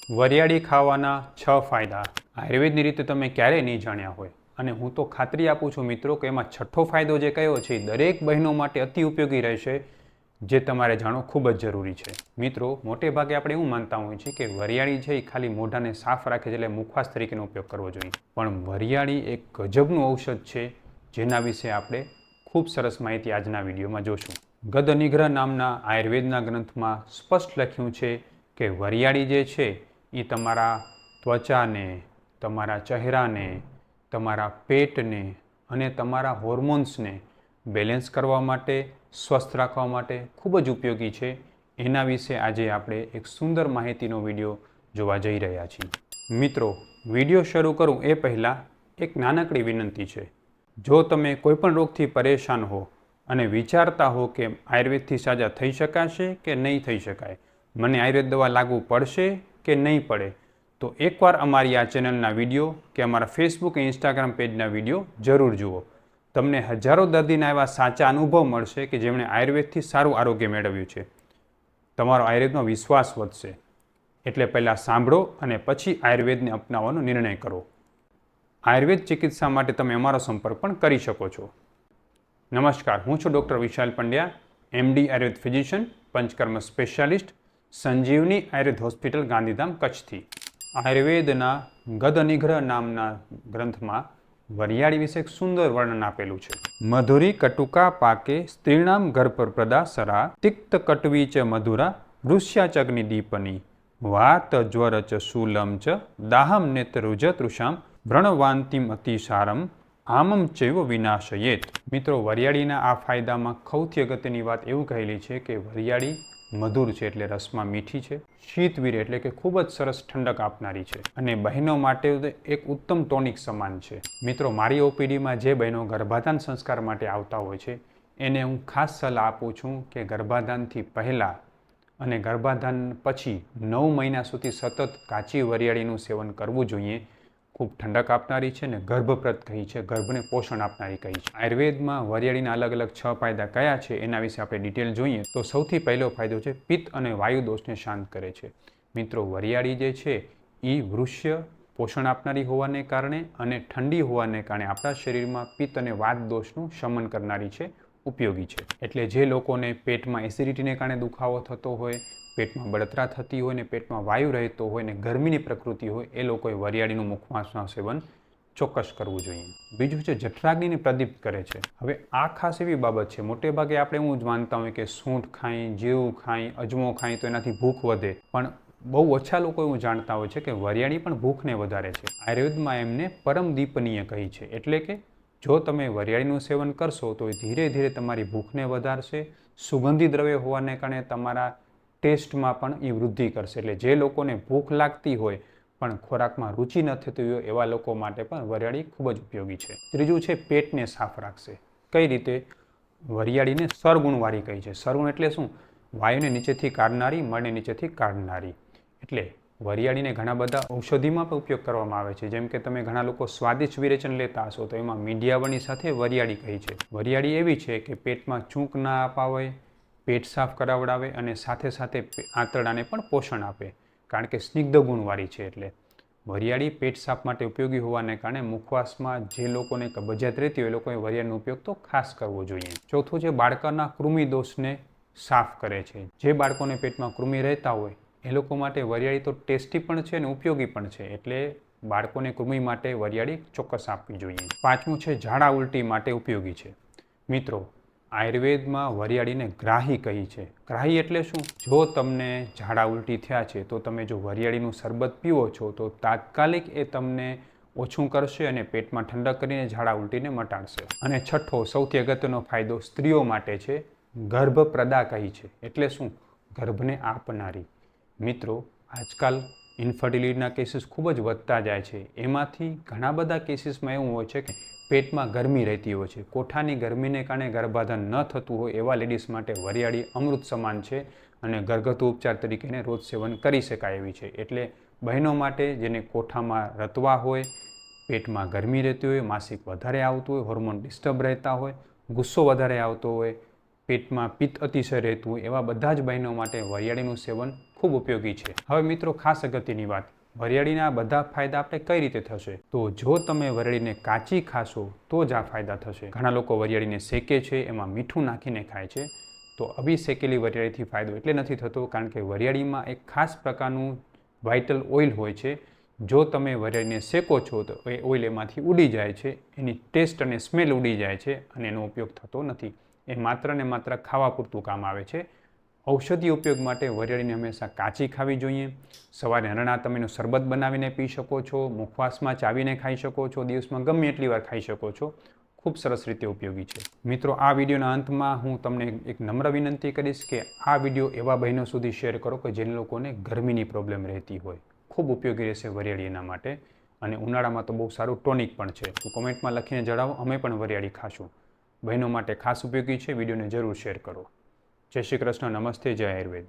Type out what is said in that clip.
વરિયાળી ખાવાના 6 ફાયદા આયુર્વેદની રીતે તમે ક્યારેય નહીં જાણ્યા હોય અને હું તો ખાતરી આપું છું મિત્રો કે એમાં છઠ્ઠો ફાયદો જે કયો છે દરેક બહેનો માટે અતિ ઉપયોગી રહેશે, જે તમારે જાણવું ખૂબ જ જરૂરી છે. મિત્રો, મોટે ભાગે આપણે એવું માનતા હોઈએ છીએ કે વરિયાળી છે એ ખાલી મોઢાને સાફ રાખે છે એટલે મુખવાસ તરીકેનો ઉપયોગ કરવો જોઈએ, પણ વરિયાળી એક ગજબનું ઔષધ છે જેના વિશે આપણે ખૂબ સરસ માહિતી આજના વિડીયોમાં જોશું. ગદનિગ્રહ નામના આયુર્વેદના ગ્રંથમાં સ્પષ્ટ લખ્યું છે કે વરિયાળી જે છે એ તમારા ત્વચાને, તમારા ચહેરાને, તમારા પેટને અને તમારા હોર્મોન્સને બેલેન્સ કરવા માટે, સ્વસ્થ રાખવા માટે ખૂબ જ ઉપયોગી છે. એના વિશે આજે આપણે એક સુંદર માહિતીનો વિડીયો જોવા જઈ રહ્યા છીએ. મિત્રો, વિડીયો શરૂ કરું એ પહેલાં એક નાનકડી વિનંતી છે. જો તમે કોઈપણ રોગથી પરેશાન હો અને વિચારતા હો કે આયુર્વેદથી સાજા થઈ શકાશે કે નહીં થઈ શકાય, મને આયુર્વેદ દવા લાગુ પડશે કે નહીં પડે, તો એકવાર અમારી આ ચેનલના વિડીયો કે અમારા ફેસબુક અને ઇન્સ્ટાગ્રામ પેજના વિડીયો જરૂર જુઓ. તમને હજારો દર્દીના એવા સાચા અનુભવ મળશે કે જેમણે આયુર્વેદથી સારું આરોગ્ય મેળવ્યું છે. તમારો આયુર્વેદમાં વિશ્વાસ વધશે. એટલે પહેલાં સાંભળો અને પછી આયુર્વેદને અપનાવવાનો નિર્ણય કરો. આયુર્વેદ ચિકિત્સા માટે તમે અમારો સંપર્ક પણ કરી શકો છો. નમસ્કાર, હું છું doctor Vishal Pandya, MD Ayurveda physician, panchakarma specialist, Sanjivani Ayurveda hospital, Gandhidham, કચ્છથી. આયુર્વેદના ગદનિગ્રહ નામના ગ્રંથમાં વરિયાળી વિશે એક સુંદર વર્ણન આપેલું છે. મધુરી કટુકા પાકે સ્ત્રીણામ ગર્ભપ્રદા સરા તિક્ત કટવી ચ મધુરા વૃષ્યાચગ્નિ દીપની વાત જ્વર ચ શૂલમ ચ દાહમ નેતરુજ તૃષામ વ્રણવાંતિમ અતિસારમ આમમ ચૈવ વિનાશયેત. મિત્રો, વરિયાળીના આ ફાયદામાં સૌથી અગત્યની વાત એવું કહેલી છે કે વરિયાળી મધુર છે એટલે રસમાં મીઠી છે, શીતવીર એટલે કે ખૂબ જ સરસ ઠંડક આપનારી છે અને બહેનો માટે એક ઉત્તમ ટોનિક સમાન છે. મિત્રો, મારી ઓપીડીમાં જે બહેનો ગર્ભાધાન સંસ્કાર માટે આવતા હોય છે એને હું ખાસ સલાહ આપું છું કે ગર્ભાધાનથી પહેલાં અને ગર્ભાધાન પછી 9 મહિના સુધી સતત કાચી વરિયાળીનું સેવન કરવું જોઈએ. ખૂબ ઠંડક આપનારી છે ને ગર્ભપ્રદ કહી છે, ગર્ભને પોષણ આપનારી કહી છે. આયુર્વેદમાં વરિયાળીના અલગ અલગ 6 ફાયદા કયા છે એના વિશે આપણે ડિટેલ જોઈએ તો સૌથી પહેલો ફાયદો છે પિત્ત અને વાયુ દોષને શાંત કરે છે. મિત્રો, વરિયાળી જે છે એ વૃષ્ય પોષણ આપનારી હોવાને કારણે અને ઠંડી હોવાને કારણે આપણા શરીરમાં પિત્ત અને વાત દોષનું શમન કરનારી છે, ઉપયોગી છે. એટલે જે લોકોને પેટમાં એસિડિટીને કારણે દુખાવો થતો હોય, પેટમાં બળતરા થતી હોય ને પેટમાં વાયુ રહેતો હોય ને ગરમીની પ્રકૃતિ હોય, એ લોકોએ વરિયાળીનું મુખવાસનું સેવન ચોક્કસ કરવું જોઈએ. બીજું છે જઠરાગ્નિને પ્રદીપ્ત કરે છે. હવે આ ખાસ એવી બાબત છે, મોટે ભાગે આપણે એવું જ માનતા હોય કે સૂંઠ ખાઈ, જીરું ખાઈ, અજમો ખાઈ તો એનાથી ભૂખ વધે, પણ બહુ ઓછા લોકો એવું જાણતા હોય છે કે વરિયાળી પણ ભૂખને વધારે છે. આયુર્વેદમાં એમને પરમ દીપનીય કહી છે, એટલે કે જો તમે વરિયાળીનું સેવન કરશો તો એ ધીરે ધીરે તમારી ભૂખને વધારશે. સુગંધી દ્રવ્ય હોવાને કારણે તમારા ટેસ્ટમાં પણ એ વૃદ્ધિ કરશે. એટલે જે લોકોને ભૂખ લાગતી હોય પણ ખોરાકમાં રુચિ ન થતી હોય એવા લોકો માટે પણ વરિયાળી ખૂબ જ ઉપયોગી છે. ત્રીજું છે પેટને સાફ રાખશે. કઈ રીતે? વરિયાળીને સરગુણવાળી કહી છે. સરગુણ એટલે શું? વાયુને નીચેથી કાઢનારી, મળને નીચેથી કાઢનારી. એટલે વરિયાળીને ઘણા બધા ઔષધિમાં પણ ઉપયોગ કરવામાં આવે છે. જેમ કે તમે ઘણા લોકો સ્વાદિષ્ટ વિરેચન લેતા હશો તો એમાં મીંડિયાવળની સાથે વરિયાળી કહી છે. વરિયાળી એવી છે કે પેટમાં ચૂંક ના અપાવે, પેટ સાફ કરાવડાવે અને સાથે સાથે આંતરડાને પણ પોષણ આપે, કારણ કે સ્નિગ્ધ ગુણવાળી છે. એટલે વરિયાળી પેટ સાફ માટે ઉપયોગી હોવાને કારણે મુખવાસમાં જે લોકોને કબજિયાત રહેતી હોય એ લોકોએ વરિયાળીનો ઉપયોગ તો ખાસ કરવો જોઈએ. ચોથું છે બાળકોના કૃમિ દોષને સાફ કરે છે. જે બાળકોને પેટમાં કૃમિ રહેતા હોય એ લોકો માટે વરિયાળી તો ટેસ્ટી પણ છે અને ઉપયોગી પણ છે. એટલે બાળકોને કૃમિ માટે વરિયાળી ચોક્કસ આપવી જોઈએ. પાંચમું છે ઝાડા ઉલટી માટે ઉપયોગી છે. મિત્રો, આયુર્વેદમાં વરિયાળીને ગ્રાહી કહી છે. ગ્રાહી એટલે શું? જો તમને ઝાડા ઉલટી થયા છે તો તમે જો વરિયાળીનું શરબત પીવો છો તો તાત્કાલિક એ તમને ઓછું કરશે અને પેટમાં ઠંડક કરીને ઝાડા ઉલટીને મટાડશે. અને છઠ્ઠો સૌથી અગત્યનો ફાયદો સ્ત્રીઓ માટે છે, ગર્ભપ્રદા કહી છે. એટલે શું? ગર્ભને આપનારી. મિત્રો, આજકાલ ઇન્ફર્ટિલિટીના કેસીસ ખૂબ જ વધતા જાય છે. એમાંથી ઘણા બધા કેસીસમાં એવું હોય છે કે પેટમાં ગરમી રહેતી હોય છે. કોઠાની ગરમીને કારણે ગર્ભાધાન ન થતું હોય એવા લેડીઝ માટે વરિયાળી અમૃત સમાન છે અને ઘરગથ્થુ ઉપચાર તરીકે એને રોજ સેવન કરી શકાય એવી છે. એટલે બહેનો માટે જેને કોઠામાં રતવા હોય, પેટમાં ગરમી રહેતી હોય, માસિક વધારે આવતું હોય, હોર્મોન ડિસ્ટર્બ રહેતા હોય, ગુસ્સો વધારે આવતો હોય, પેટમાં પિત્ત અતિશય રહેતું હોય, એવા બધા જ બહેનો માટે વરિયાળીનું સેવન ખૂબ ખૂબ ઉપયોગી છે. હવે મિત્રો ખાસ અગત્યની વાત, વરિયાળીના બધા ફાયદા આપણે કઈ રીતે થશે? તો જો તમે વરિયાળીને કાચી ખાશો તો જ આ ફાયદા થશે. ઘણા લોકો વરિયાળીને શેકે છે, એમાં મીઠું નાખીને ખાય છે. તો આવી શેકેલી વરિયાળીથી ફાયદો એટલે નથી થતો કારણ કે વરિયાળીમાં એક ખાસ પ્રકારનું વાઇટલ ઓઇલ હોય છે. જો તમે વરિયાળીને શેકો છો તો એ ઓઇલ એમાંથી ઉડી જાય છે, એની ટેસ્ટ અને સ્મેલ ઉડી જાય છે અને એનો ઉપયોગ થતો નથી. એ માત્ર ને માત્ર ખાવા પૂરતું કામ આવે છે. ઔષધીય ઉપયોગ માટે વરિયાળીને હંમેશા કાચી ખાવી જોઈએ. સવારે હરણા તમે એનું શરબત બનાવીને પી શકો છો, મુખવાસમાં ચાવીને ખાઈ શકો છો, દિવસમાં ગમે એટલી વાર ખાઈ શકો છો. ખૂબ સરસ રીતે ઉપયોગી છે. મિત્રો, આ વિડીયોના અંતમાં હું તમને એક નમ્ર વિનંતી કરીશ કે આ વિડીયો એવા બહેનો સુધી શેર કરો કે જે લોકોને ગરમીની પ્રોબ્લેમ રહેતી હોય. ખૂબ ઉપયોગી રહેશે વરિયાળી એના માટે, અને ઉનાળામાં તો બહુ સારું ટોનિક પણ છે. તો કોમેન્ટમાં લખીને જણાવો, અમે પણ વરિયાળી ખાશું. બહેનો માટે ખાસ ઉપયોગી છે. વિડીયોને જરૂર શેર કરો. જય શ્રી કૃષ્ણ. નમસ્તે. જય આયુર્વેદ.